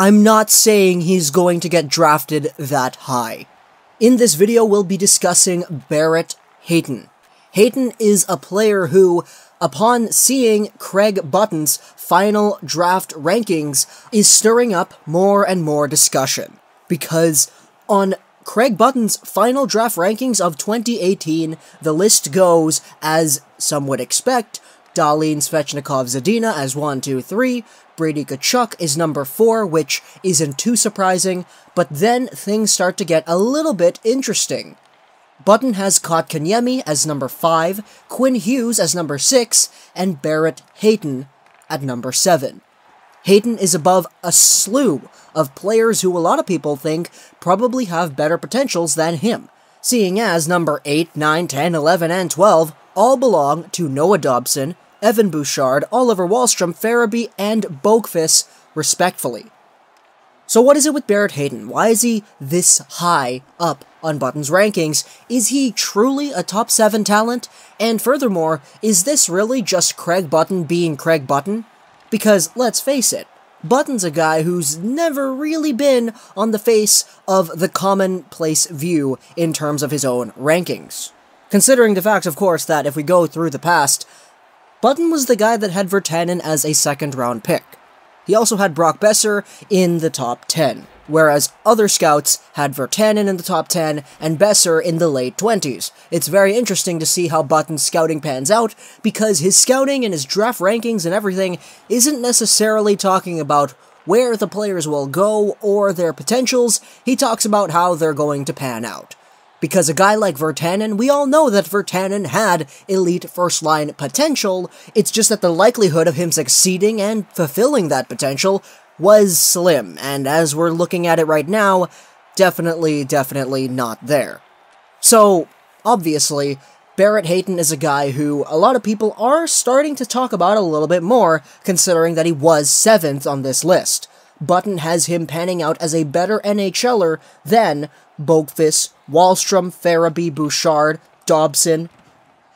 I'm not saying he's going to get drafted that high. In this video, we'll be discussing Barrett Hayton. Hayton is a player who, upon seeing Craig Button's final draft rankings, is stirring up more and more discussion. Because on Craig Button's final draft rankings of 2018, the list goes, as some would expect, Darlene Svechnikov-Zadina as 1, 2, 3, Brady Tkachuk is number 4, which isn't too surprising, but then things start to get a little bit interesting. Button has Kotkaniemi as number 5, Quinn Hughes as number 6, and Barrett Hayton at number 7. Hayton is above a slew of players who a lot of people think probably have better potentials than him, seeing as number 8, 9, 10, 11, and 12 all belong to Noah Dobson, Evan Bouchard, Oliver Wahlstrom, Farabee, and Boqvist, respectfully. So what is it with Barrett Hayton? Why is he this high up on Button's rankings? Is he truly a top 7 talent? And furthermore, is this really just Craig Button being Craig Button? Because, let's face it, Button's a guy who's never really been on the face of the commonplace view in terms of his own rankings. Considering the fact, of course, that if we go through the past, Button was the guy that had Virtanen as a second-round pick. He also had Brock Boeser in the top 10, whereas other scouts had Virtanen in the top 10 and Boeser in the late 20s. It's very interesting to see how Button's scouting pans out, because his scouting and his draft rankings and everything isn't necessarily talking about where the players will go or their potentials. He talks about how they're going to pan out. Because a guy like Virtanen, we all know that Virtanen had elite first-line potential, it's just that the likelihood of him succeeding and fulfilling that potential was slim, and as we're looking at it right now, definitely not there. So, obviously, Barrett Hayton is a guy who a lot of people are starting to talk about a little bit more, considering that he was 7th on this list. Button has him panning out as a better NHLer than Boqvist, Wahlstrom, Farabee, Bouchard, Dobson.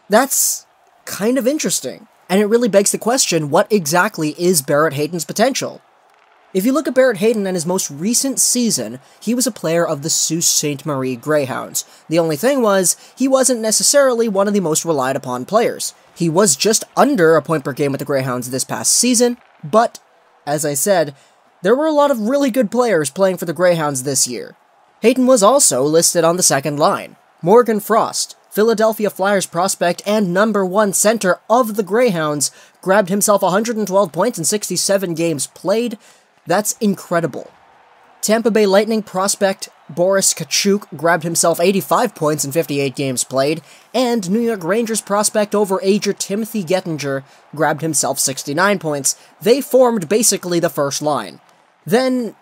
That's kind of interesting, and it really begs the question, what exactly is Barrett Hayton's potential? If you look at Barrett Hayton and his most recent season, he was a player of the Sault Ste. Marie Greyhounds. The only thing was, he wasn't necessarily one of the most relied upon players. He was just under a point per game with the Greyhounds this past season, but, as I said, there were a lot of really good players playing for the Greyhounds this year. Hayton was also listed on the second line. Morgan Frost, Philadelphia Flyers prospect and number 1 center of the Greyhounds, grabbed himself 112 points in 67 games played. That's incredible. Tampa Bay Lightning prospect Boris Tkachuk grabbed himself 85 points in 58 games played, and New York Rangers prospect overager Timothy Gettinger grabbed himself 69 points. They formed basically the first line. Then,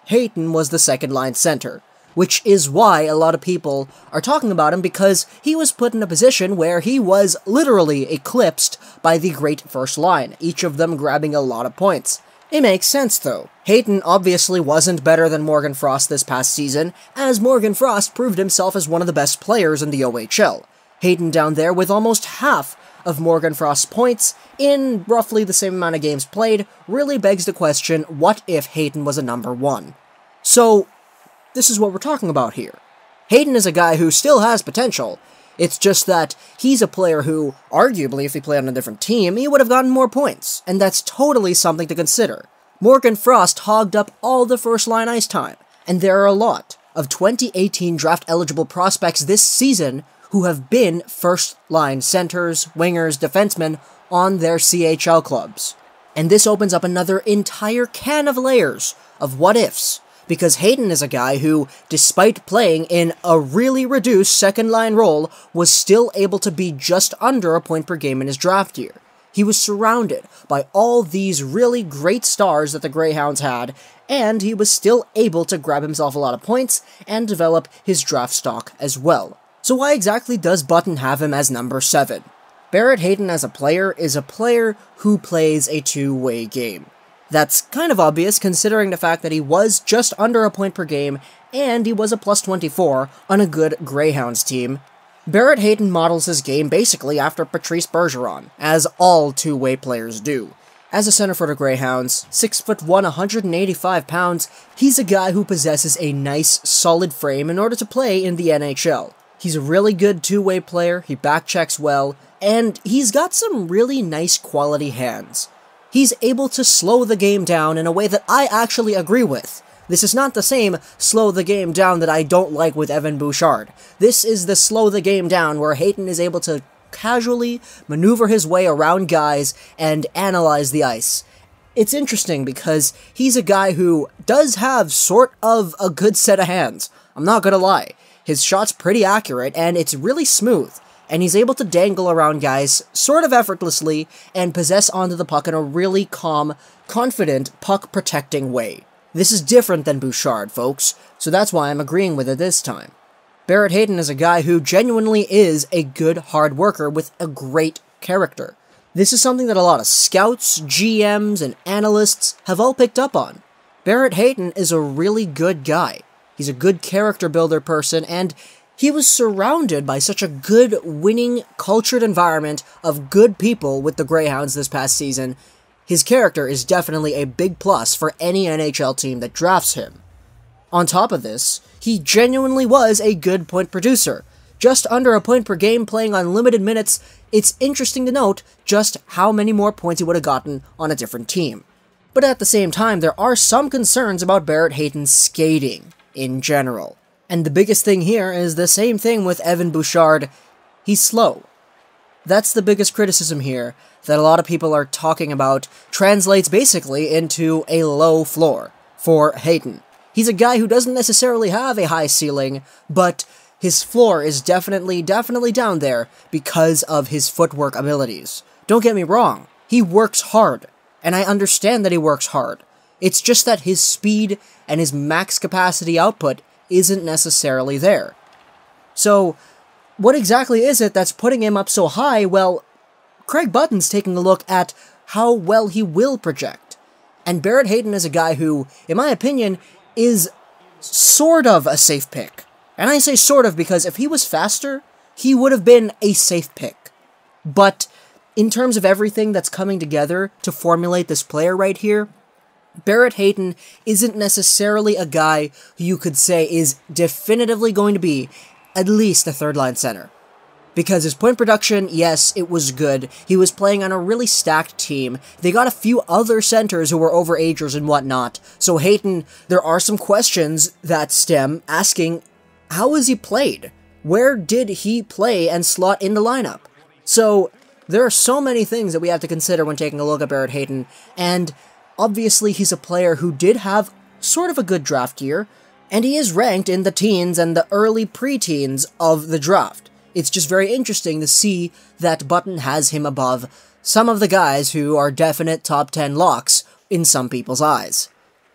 Hayton was the second-line center, which is why a lot of people are talking about him, because he was put in a position where he was literally eclipsed by the great first line, each of them grabbing a lot of points. It makes sense, though. Hayton obviously wasn't better than Morgan Frost this past season, as Morgan Frost proved himself as one of the best players in the OHL. Hayton down there with almost half of Morgan Frost's points in roughly the same amount of games played really begs the question, what if Hayton was a number 1? So, this is what we're talking about here. Hayton is a guy who still has potential. It's just that he's a player who, arguably, if he played on a different team, he would have gotten more points, and that's totally something to consider. Morgan Frost hogged up all the first-line ice time, and there are a lot of 2018 draft-eligible prospects this season who have been first-line centers, wingers, defensemen on their CHL clubs. And this opens up another entire can of layers of what-ifs, because Hayton is a guy who, despite playing in a really reduced second-line role, was still able to be just under a point per game in his draft year. He was surrounded by all these really great stars that the Greyhounds had, and he was still able to grab himself a lot of points and develop his draft stock as well. So why exactly does Button have him as number 7? Barrett Hayton as a player is a player who plays a two-way game. That's kind of obvious considering the fact that he was just under a point per game, and he was a plus 24 on a good Greyhounds team. Barrett Hayton models his game basically after Patrice Bergeron, as all two-way players do. As a center for the Greyhounds, 6'1", 185 pounds, he's a guy who possesses a nice, solid frame in order to play in the NHL. He's a really good two-way player, he backchecks well, and he's got some really nice quality hands. He's able to slow the game down in a way that I actually agree with. This is not the same slow the game down that I don't like with Evan Bouchard. This is the slow the game down where Hayton is able to casually maneuver his way around guys and analyze the ice. It's interesting because he's a guy who does have sort of a good set of hands. I'm not gonna lie. His shot's pretty accurate and it's really smooth, and he's able to dangle around guys sort of effortlessly and possess onto the puck in a really calm, confident, puck-protecting way. This is different than Bouchard, folks, so that's why I'm agreeing with it this time. Barrett Hayton is a guy who genuinely is a good hard worker with a great character. This is something that a lot of scouts, GMs, and analysts have all picked up on. Barrett Hayton is a really good guy. He's a good character builder person, and he was surrounded by such a good, winning, cultured environment of good people with the Greyhounds this past season. His character is definitely a big plus for any NHL team that drafts him. On top of this, he genuinely was a good point producer. Just under a point per game playing on limited minutes, it's interesting to note just how many more points he would have gotten on a different team. But at the same time, there are some concerns about Barrett Hayton's skating in general. And the biggest thing here is the same thing with Evan Bouchard. He's slow. That's the biggest criticism here that a lot of people are talking about translates basically into a low floor for Hayton. He's a guy who doesn't necessarily have a high ceiling, but his floor is definitely down there because of his footwork abilities. Don't get me wrong, he works hard, and I understand that he works hard. It's just that his speed and his max capacity output isn't necessarily there. So, what exactly is it that's putting him up so high? Well, Craig Button's taking a look at how well he will project. And Barrett Hayton is a guy who, in my opinion, is sort of a safe pick. And I say sort of because if he was faster, he would have been a safe pick. But in terms of everything that's coming together to formulate this player right here, Barrett Hayton isn't necessarily a guy who you could say is definitively going to be at least a third-line center. Because his point production, yes, it was good. He was playing on a really stacked team. They got a few other centers who were overagers and whatnot. So Hayton, there are some questions that stem asking, how has he played? Where did he play and slot in the lineup? So there are so many things that we have to consider when taking a look at Barrett Hayton, and obviously he's a player who did have sort of a good draft year, and he is ranked in the teens and the early pre-teens of the draft. It's just very interesting to see that Button has him above some of the guys who are definite top 10 locks in some people's eyes.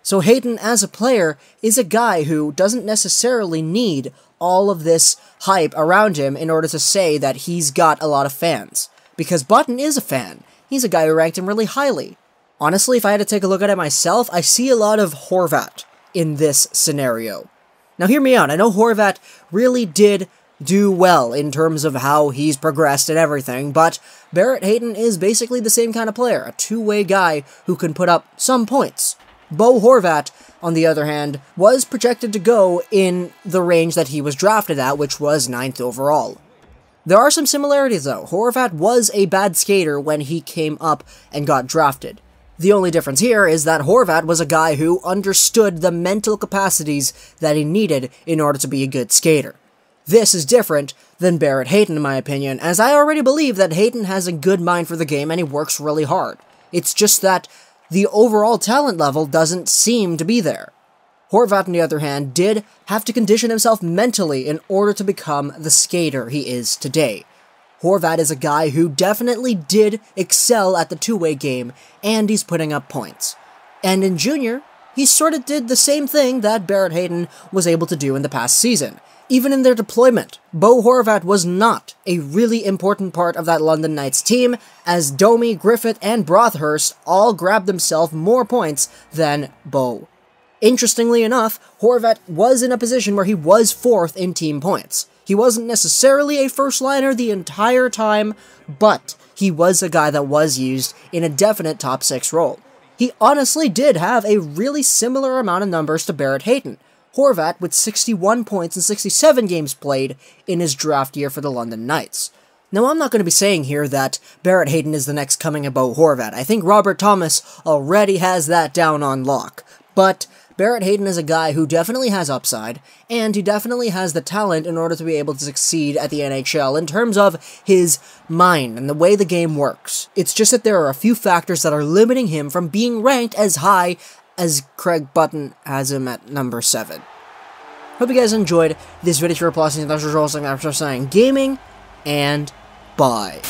So Hayton, as a player, is a guy who doesn't necessarily need all of this hype around him in order to say that he's got a lot of fans. Because Button is a fan. He's a guy who ranked him really highly. Honestly, if I had to take a look at it myself, I see a lot of Horvat in this scenario. Now hear me out, I know Horvat really did do well in terms of how he's progressed and everything, but Barrett Hayton is basically the same kind of player, a two-way guy who can put up some points. Bo Horvat, on the other hand, was projected to go in the range that he was drafted at, which was 9th overall. There are some similarities though. Horvat was a bad skater when he came up and got drafted. The only difference here is that Horvat was a guy who understood the mental capacities that he needed in order to be a good skater. This is different than Barrett Hayton, in my opinion, as I already believe that Hayton has a good mind for the game and he works really hard. It's just that the overall talent level doesn't seem to be there. Horvat, on the other hand, did have to condition himself mentally in order to become the skater he is today. Horvat is a guy who definitely did excel at the two-way game, and he's putting up points. And in junior, he sort of did the same thing that Barrett Hayton was able to do in the past season. Even in their deployment, Bo Horvat was not a really important part of that London Knights team, as Domi, Griffith, and Broadhurst all grabbed themselves more points than Bo. Interestingly enough, Horvat was in a position where he was 4th in team points. He wasn't necessarily a first-liner the entire time, but he was a guy that was used in a definite top 6 role. He honestly did have a really similar amount of numbers to Barrett Hayton, Horvat with 61 points in 67 games played in his draft year for the London Knights. Now, I'm not going to be saying here that Barrett Hayton is the next coming of Bo Horvat. I think Robert Thomas already has that down on lock. But Barrett Hayton is a guy who definitely has upside, and he definitely has the talent in order to be able to succeed at the NHL in terms of his mind and the way the game works. It's just that there are a few factors that are limiting him from being ranked as high as Craig Button has him at number 7. Hope you guys enjoyed this video. For Plus, thanks for saying gaming, and bye.